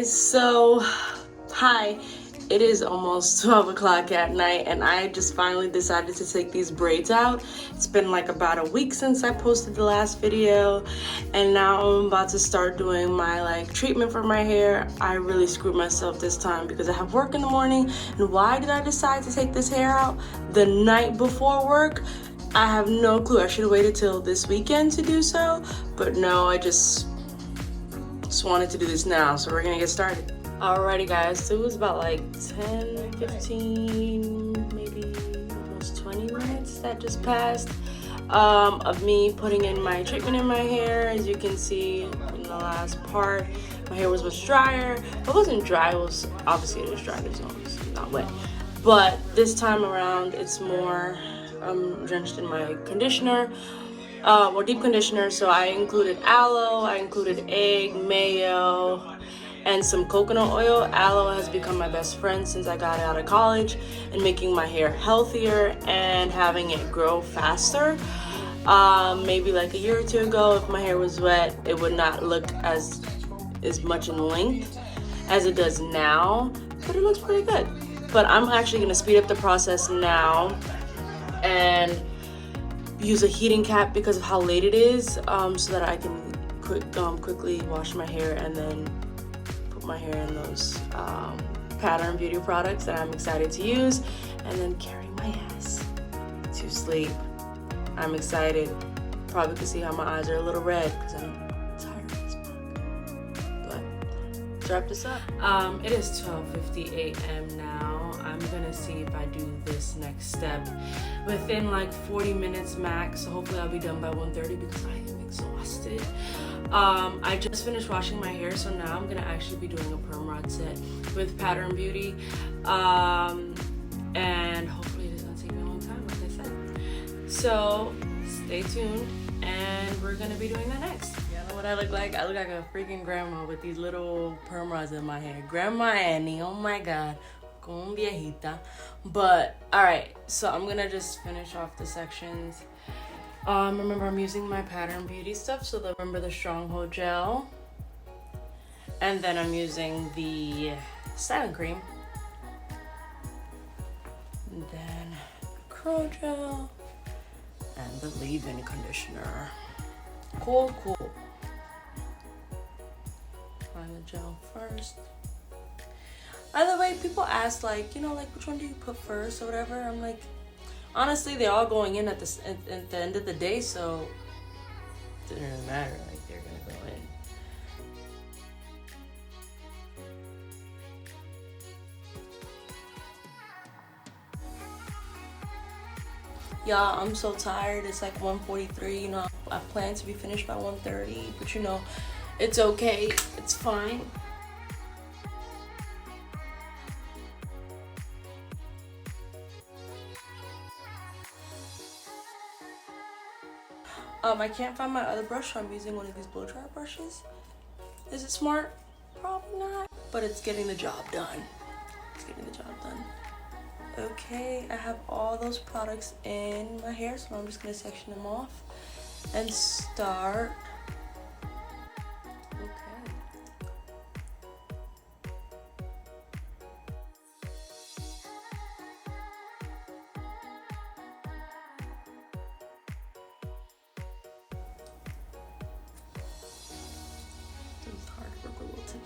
guys, so hi, it is almost 12 o'clock at night and I just finally decided to take these braids out. It's been like about a week since I posted the last video and now I'm about to start doing my treatment for my hair. I really screwed myself this time because I have work in the morning. And why did I decide to take this hair out the night before work? I have no clue. I should have waited till this weekend to do so, but no, I just wanted to do this now, so we're gonna get started. Alrighty guys, so it was about like 10, 15, maybe almost 20 minutes that just passed of me putting in my treatment in my hair. As you can see in the last part, my hair was much drier. It wasn't dry, it was, obviously it is dry, it's not wet. But this time around, it's more drenched in my conditioner. Or deep conditioner, so I included aloe, I included egg, mayo, and some coconut oil. Aloe has become my best friend since I got out of college and making my hair healthier and having it grow faster. Maybe like a year or two ago, if my hair was wet, it would not look as much in length as it does now, but it looks pretty good. But I'm actually gonna speed up the process now and use a heating cap because of how late it is, so that I can quickly wash my hair and then put my hair in those Pattern Beauty products that I'm excited to use, and then carry my ass to sleep. I'm excited. Probably can see how my eyes are a little red because I'm tired as fuck. But let's wrap this up. It is 12:50 a.m. now. I'm gonna see if I do this next step within like 40 minutes max, so hopefully I'll be done by 1:30 because I am exhausted. I just finished washing my hair, so now I'm gonna actually be doing a perm rod set with Pattern Beauty, and hopefully it is gonna take me a long time, like I said. So stay tuned and we're gonna be doing that next. You know what I look like? I look like a freaking grandma with these little perm rods in my hair. Grandma Annie, oh my god. Con viejita. But alright, so I'm gonna just finish off the sections. Remember, I'm using my Pattern Beauty stuff, so remember the Stronghold gel, and then I'm using the styling cream, and then curl gel and the leave-in conditioner. Cool. Find the gel first. By the way, people ask which one do you put first or whatever. I'm like, honestly, they're all going in at the end of the day, so it doesn't really matter. Like, they're gonna go in. Y'all, I'm so tired. It's like 1:43. I plan to be finished by 1:30, but it's okay. It's fine. I can't find my other brush, so I'm using one of these blow dryer brushes. Is it smart? Probably not, but it's getting the job done. Okay, I have all those products in my hair, so I'm just gonna section them off and start.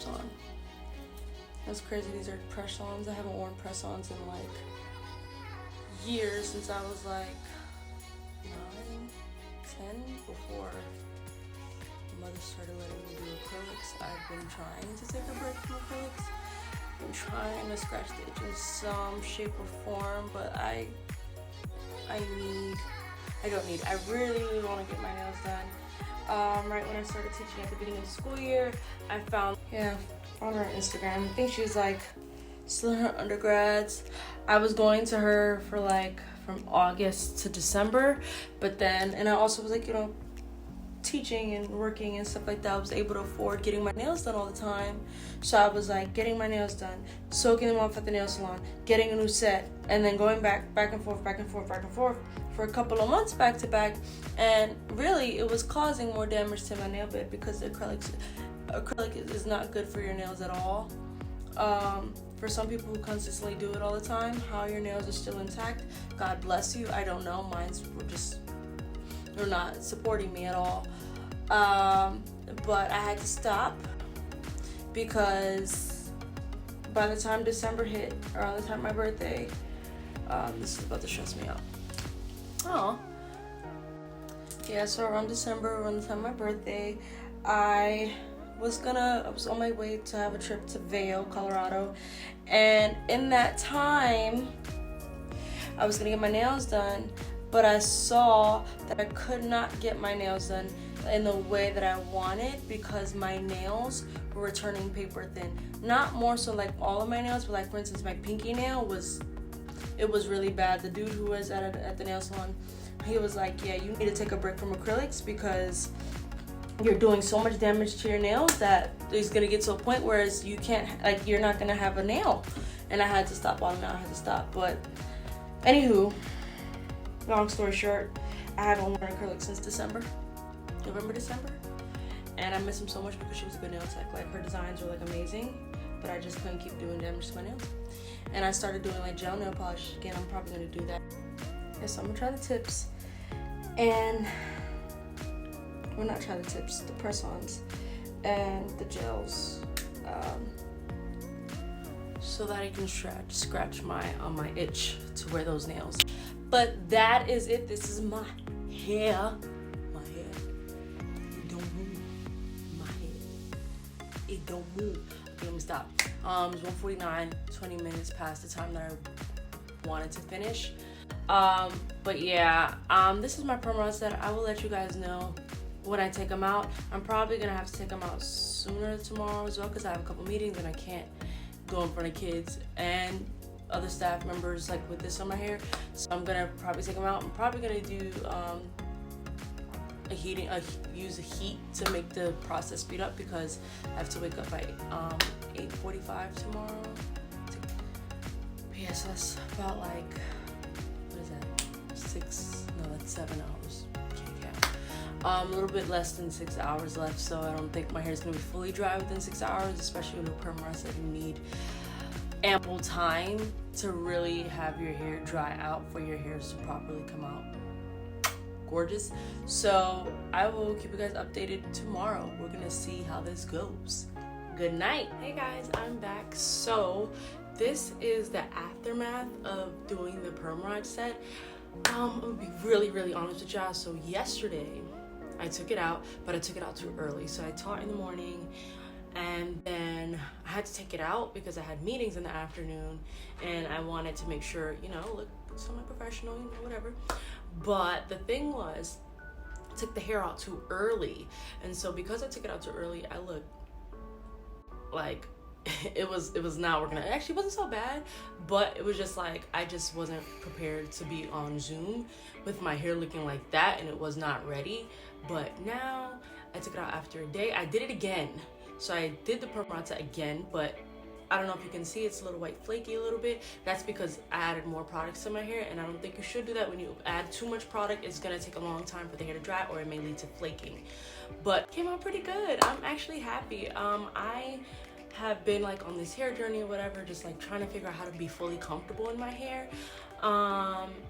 On. That's crazy. These are press-ons. I haven't worn press-ons in like years, since I was like 9, 10, before my mother started letting me do acrylics. I've been trying to take a break from acrylics. I've been trying to scratch the itch in some shape or form, but I really want to get my nails done. Right when I started teaching at the beginning of the school year, I found her on Instagram. I think she was like still in her undergrads. I was going to her for like from August to December, but then, and I also was like, teaching and working and stuff like that. I was able to afford getting my nails done all the time. So I was like getting my nails done, soaking them off at the nail salon, getting a new set, and then going back and forth for a couple of months back to back. And really it was causing more damage to my nail bed because the acrylics acrylic is not good for your nails at all. For some people who consistently do it all the time, how your nails are still intact, God bless you. I don't know, they're not supporting me at all. But I had to stop because by the time December hit, around the time of my birthday, this is about to stress me out. Oh. Yeah, so around December, around the time of my birthday, I was on my way to have a trip to Vail, Colorado, and in that time I was gonna get my nails done, but I saw that I could not get my nails done in the way that I wanted because my nails were returning paper thin. Not more so like all of my nails, but like for instance my pinky nail was really bad. The dude who was at the nail salon, he was like, yeah, you need to take a break from acrylics because you're doing so much damage to your nails that it's gonna get to a point where you can't, like, you're not gonna have a nail. And I had to stop all now. I had to stop. But anywho, long story short, I haven't worn acrylic since November, December, and I miss him so much because she was a good nail tech. Like, her designs were like amazing, but I just couldn't keep doing damage to my nails. And I started doing like gel nail polish again. I'm probably gonna do that. Yeah, so I'm gonna try the tips, and well, not try the tips, the press-ons and the gels, so that I can scratch my itch to wear those nails. But that is it. This is my hair. It don't move. My hair. It don't move. Okay, let me stop. It's 1:49, 20 minutes past the time that I wanted to finish. But yeah, this is my perm rod set. I will let you guys know when I take them out. I'm probably gonna have to take them out sooner tomorrow as well because I have a couple meetings and I can't go in front of kids and other staff members like with this on my hair. So I'm gonna probably take them out. I'm probably gonna do use a heat to make the process speed up because I have to wake up at 8:45 tomorrow. But yeah, so that's about like, what is that? That's 7 hours. A little bit less than 6 hours left, so I don't think my hair is gonna be fully dry within 6 hours, especially with a perm rest that you need ample time to really have your hair dry out for your hairs to properly come out gorgeous. So I will keep you guys updated tomorrow. We're gonna see how this goes. Good night. Hey guys, I'm back. So this is the aftermath of doing the perm rod set. I'm gonna be really honest with y'all. So yesterday I took it out, but I took it out too early. So I taught in the morning and then I had to take it out because I had meetings in the afternoon and I wanted to make sure, you know, look semi-professional, you know, whatever. But the thing was, I took the hair out too early. And so because I took it out too early, I looked like it was not working. It actually wasn't so bad, but it was just like I just wasn't prepared to be on Zoom with my hair looking like that, and it was not ready. But now I took it out after a day. I did it again. So I did the perm rod set again, but I don't know if you can see, it's a little white flaky a little bit. That's because I added more products to my hair, and I don't think you should do that. When you add too much product, it's gonna take a long time for the hair to dry, or it may lead to flaking. But it came out pretty good. I'm actually happy. I have been like on this hair journey or whatever, just like trying to figure out how to be fully comfortable in my hair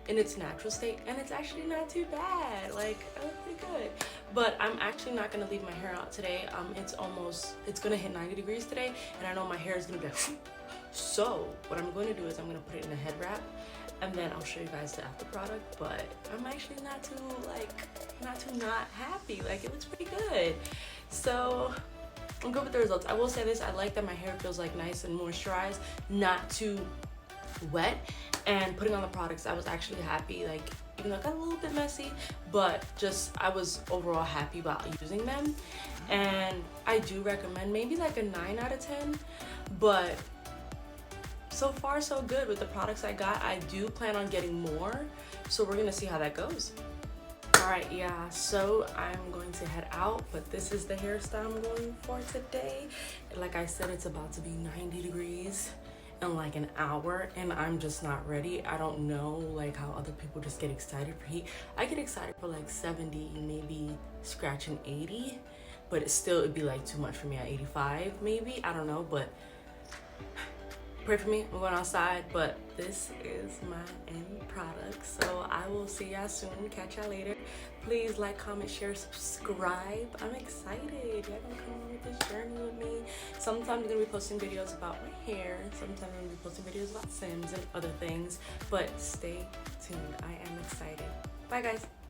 in its natural state, and it's actually not too bad. Like, I look pretty good. But I'm actually not gonna leave my hair out today. It's gonna hit 90 degrees today, and I know my hair is gonna be like, so what I'm going to do is I'm gonna put it in a head wrap, and then I'll show you guys the after product. But I'm actually not too not happy. Like, it looks pretty good. So I'm good with the results. I will say this, I like that my hair feels like nice and moisturized, not too wet. And putting on the products, I was actually happy. Like, even though it got a little bit messy, but just I was overall happy about using them. And I do recommend maybe like a 9 out of 10, but so far so good with the products I got. I do plan on getting more, so we're gonna see how that goes. Alright, yeah, so I'm going to head out, but this is the hairstyle I'm going for today. Like I said, it's about to be 90 degrees in like an hour, and I'm just not ready. I don't know like how other people just get excited for heat. I get excited for like 70, maybe scratching 80, but it'd be like too much for me at 85 maybe, I don't know, but pray for me. I'm going outside, but this is my end product. So I will see y'all soon. Catch y'all later. Please like, comment, share, subscribe. I'm excited. Y'all gonna come on with this journey with me. Sometimes I'm gonna be posting videos about my hair. Sometimes I'm gonna be posting videos about Sims and other things. But stay tuned. I am excited. Bye guys.